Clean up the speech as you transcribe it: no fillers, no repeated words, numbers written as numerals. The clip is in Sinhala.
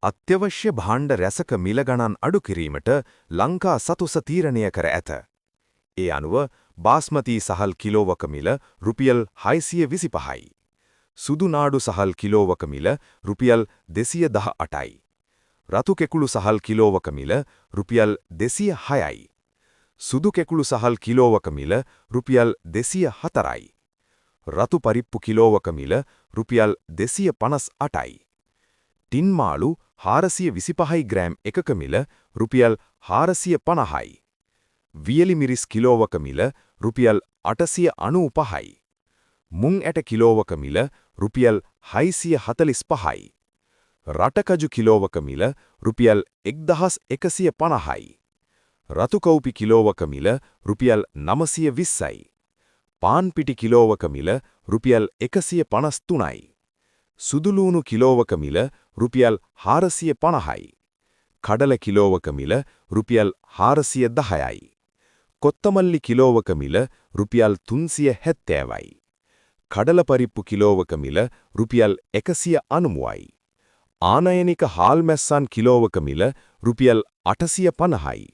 අත්‍යවශ්‍ය භාණ්ඩ රැසක මිල ගණන් අඩු කිරීමට ලංකා සතුස තීරණය කර ඇත. ඒ අනුව බාස්මති සහල් කිලෝවක මිල රුපියල් 625යි. සුදු නාඩු සහල් කිලෝවක මිල රුපියල් 218යි. රතු කෙකුළු සහල් කිලෝවක මිල රුපියල් 206යි. සුදු කෙකුළු සහල් කිලෝවක මිල රුපියල් 204යි. රතු පරිප්පු කිලෝවක මිල රුපියල් 258යි. ටින් මාළු 425 ග්‍රෑම් එකක මිල රුපියල් 450යි. වියලි මිරිස් කිලෝවක මිල රුපියල් 895යි. මුං ඇට කිලෝවක මිල රුපියල් 645යි. රටකජු කිලෝවක මිල රුපියල් 1150යි. රතු කවුපි කිලෝවක මිල රුපියල් 920යි. පාන් පිටි කිලෝවක මිල රුපියල් 153යි. සුදුලූණු කිලෝවක මිල රුපියල් 450යි. කඩල කිලෝවක මිල රුපියල් 410යි. කොත්තමල්ලි කිලෝවක මිල රුපියල් 370යි. කඩල පරිප්පු කිලෝවක මිල රුපියල් 190යි. ආනයනික හාල් මැස්සන් කිලෝවක මිල රුපියල් 850යි.